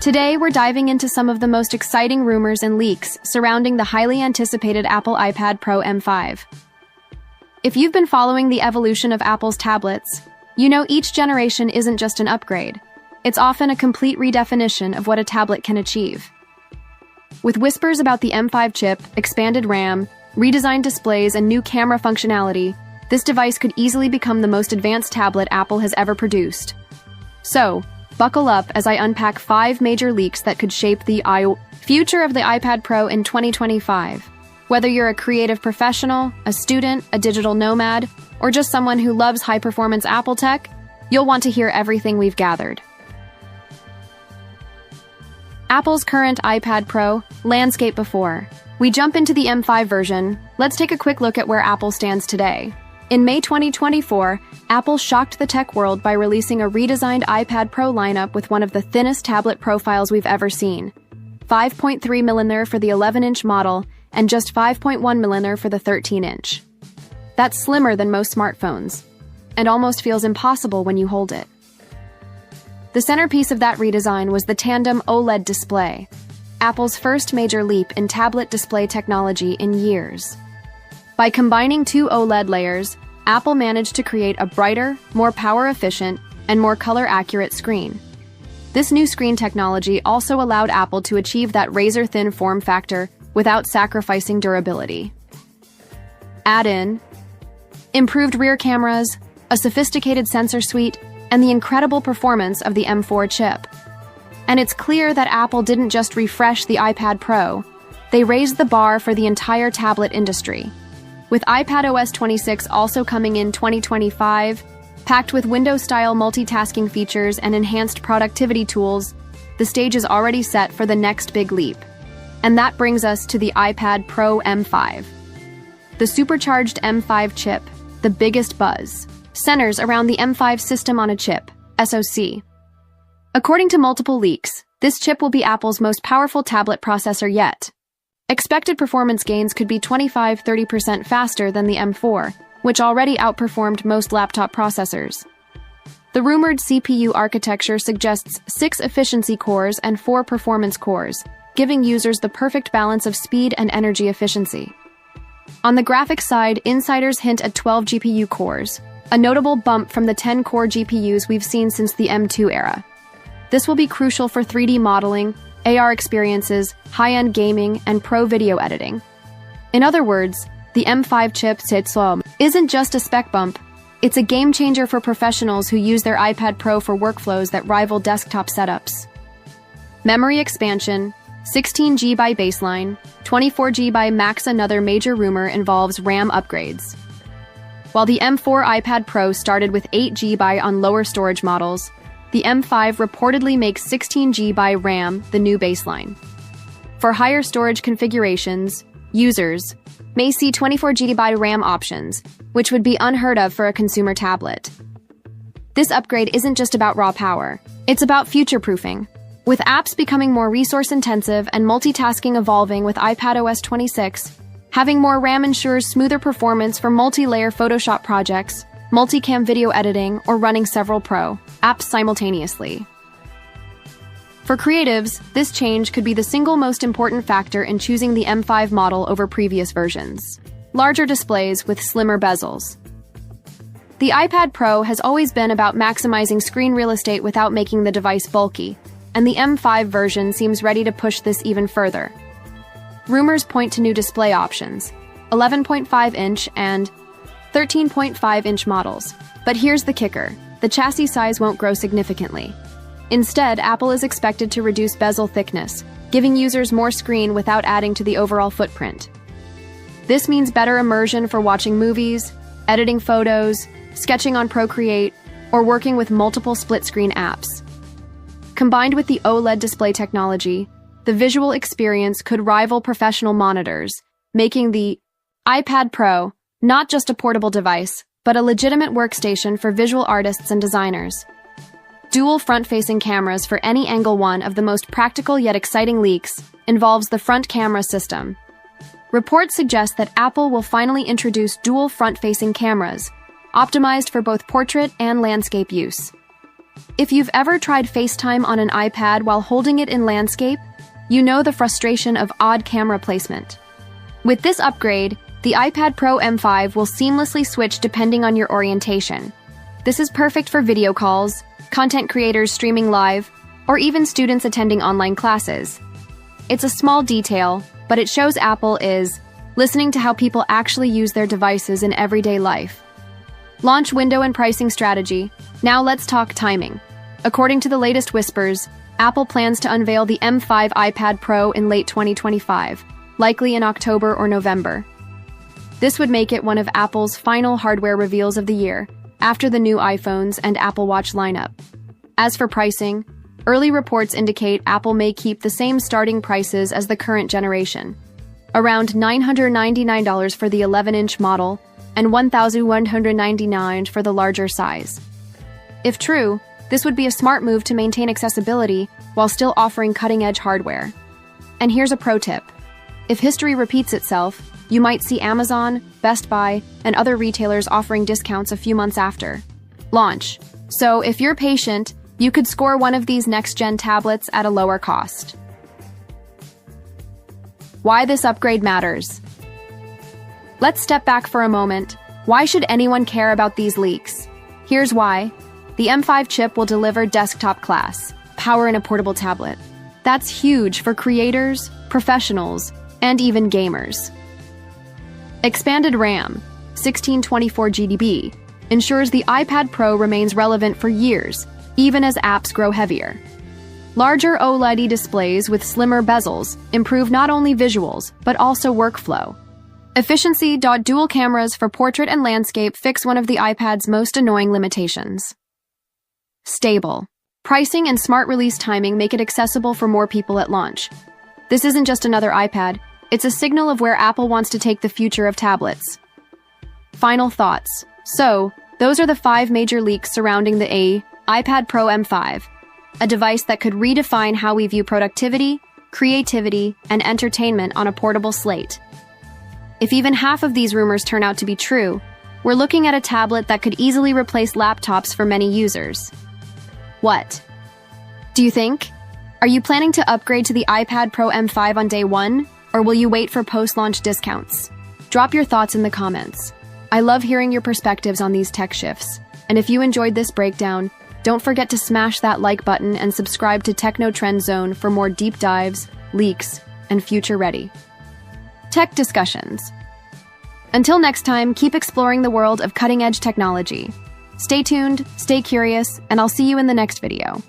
Today, we're diving into some of the most exciting rumors and leaks surrounding the highly anticipated Apple iPad Pro M5. If you've been following the evolution of Apple's tablets, you know each generation isn't just an upgrade. It's often a complete redefinition of what a tablet can achieve. With whispers about the M5 chip, expanded RAM, redesigned displays, and new camera functionality, this device could easily become the most advanced tablet Apple has ever produced. So, buckle up as I unpack 5 major leaks that could shape the future of the iPad Pro in 2025. Whether you're a creative professional, a student, a digital nomad, or just someone who loves high-performance Apple tech, you'll want to hear everything we've gathered. Apple's current iPad Pro, landscape before. We jump into the M5 version, let's take a quick look at where Apple stands today. In May 2024, Apple shocked the tech world by releasing a redesigned iPad Pro lineup with one of the thinnest tablet profiles we've ever seen. 5.3mm for the 11-inch model, and just 5.1mm for the 13-inch. That's slimmer than most smartphones, and almost feels impossible when you hold it. The centerpiece of that redesign was the tandem OLED display, Apple's first major leap in tablet display technology in years. By combining 2 OLED layers, Apple managed to create a brighter, more power-efficient, and more color-accurate screen. This new screen technology also allowed Apple to achieve that razor-thin form factor without sacrificing durability. Add in improved rear cameras, a sophisticated sensor suite, and the incredible performance of the M4 chip. And it's clear that Apple didn't just refresh the iPad Pro, they raised the bar for the entire tablet industry. With iPadOS 26 also coming in 2025, packed with Windows-style multitasking features and enhanced productivity tools, the stage is already set for the next big leap. And that brings us to the iPad Pro M5. The supercharged M5 chip, the biggest buzz, centers around the M5 System on a Chip, SoC. According to multiple leaks, this chip will be Apple's most powerful tablet processor yet. Expected performance gains could be 25–30% faster than the M4, which already outperformed most laptop processors. The rumored CPU architecture suggests 6 efficiency cores and 4 performance cores, giving users the perfect balance of speed and energy efficiency. On the graphics side, insiders hint at 12 GPU cores, a notable bump from the 10-core GPUs we've seen since the M2 era. This will be crucial for 3D modeling, AR experiences, high-end gaming, and pro video editing. In other words, the M5 chip isn't just a spec bump, it's a game-changer for professionals who use their iPad Pro for workflows that rival desktop setups. Memory expansion, 16GB by baseline, 24GB by max. Another major rumor involves RAM upgrades. While the M4 iPad Pro started with 8GB on lower storage models, the M5 reportedly makes 16GB by RAM the new baseline. For higher storage configurations, users may see 24GB by RAM options, which would be unheard of for a consumer tablet. This upgrade isn't just about raw power, it's about future-proofing. With apps becoming more resource-intensive and multitasking evolving with iPadOS 26, having more RAM ensures smoother performance for multi-layer Photoshop projects, multicam video editing, or running several pro apps simultaneously. For creatives, this change could be the single most important factor in choosing the M5 model over previous versions. Larger displays with slimmer bezels. The iPad Pro has always been about maximizing screen real estate without making the device bulky, and the M5 version seems ready to push this even further. Rumors point to new display options, 11.5-inch and 13.5-inch models. But here's the kicker, the chassis size won't grow significantly. Instead, Apple is expected to reduce bezel thickness, giving users more screen without adding to the overall footprint. This means better immersion for watching movies, editing photos, sketching on Procreate, or working with multiple split-screen apps. Combined with the OLED display technology, the visual experience could rival professional monitors, making the iPad Pro not just a portable device, but a legitimate workstation for visual artists and designers. Dual front-facing cameras for any angle. One of the most practical yet exciting leaks involves the front camera system. Reports suggest that Apple will finally introduce dual front-facing cameras, optimized for both portrait and landscape use. If you've ever tried FaceTime on an iPad while holding it in landscape, you know the frustration of odd camera placement. With this upgrade, the iPad Pro M5 will seamlessly switch depending on your orientation. This is perfect for video calls, content creators streaming live, or even students attending online classes. It's a small detail, but it shows Apple is listening to how people actually use their devices in everyday life. Launch window and pricing strategy. Now let's talk timing. According to the latest whispers, Apple plans to unveil the M5 iPad Pro in late 2025, likely in October or November. This would make it one of Apple's final hardware reveals of the year, after the new iPhones and Apple Watch lineup. As for pricing, early reports indicate Apple may keep the same starting prices as the current generation, around $999 for the 11-inch model and $1,199 for the larger size. If true, this would be a smart move to maintain accessibility while still offering cutting-edge hardware. And here's a pro tip. If history repeats itself, you might see Amazon, Best Buy, and other retailers offering discounts a few months after launch. So if you're patient, you could score one of these next-gen tablets at a lower cost. Why this upgrade matters. Let's step back for a moment. Why should anyone care about these leaks? Here's why. The M5 chip will deliver desktop-class power in a portable tablet. That's huge for creators, professionals, and even gamers. Expanded RAM, 1624 GB, ensures the iPad Pro remains relevant for years, even as apps grow heavier. Larger OLED displays with slimmer bezels improve not only visuals, but also workflow. Efficiency. Dual cameras for portrait and landscape fix one of the iPad's most annoying limitations. Stable. Pricing and smart release timing make it accessible for more people at launch. This isn't just another iPad, it's a signal of where Apple wants to take the future of tablets. Final thoughts. So, those are the 5 major leaks surrounding the iPad Pro M5, a device that could redefine how we view productivity, creativity, and entertainment on a portable slate. If even half of these rumors turn out to be true, we're looking at a tablet that could easily replace laptops for many users. What do you think? Are you planning to upgrade to the iPad Pro M5 on day one, or will you wait for post-launch discounts? Drop your thoughts in the comments. I love hearing your perspectives on these tech shifts, and if you enjoyed this breakdown, don't forget to smash that like button and subscribe to Techno Trend Zone for more deep dives, leaks, and future-ready tech discussions. Until next time, keep exploring the world of cutting-edge technology. Stay tuned, stay curious, and I'll see you in the next video.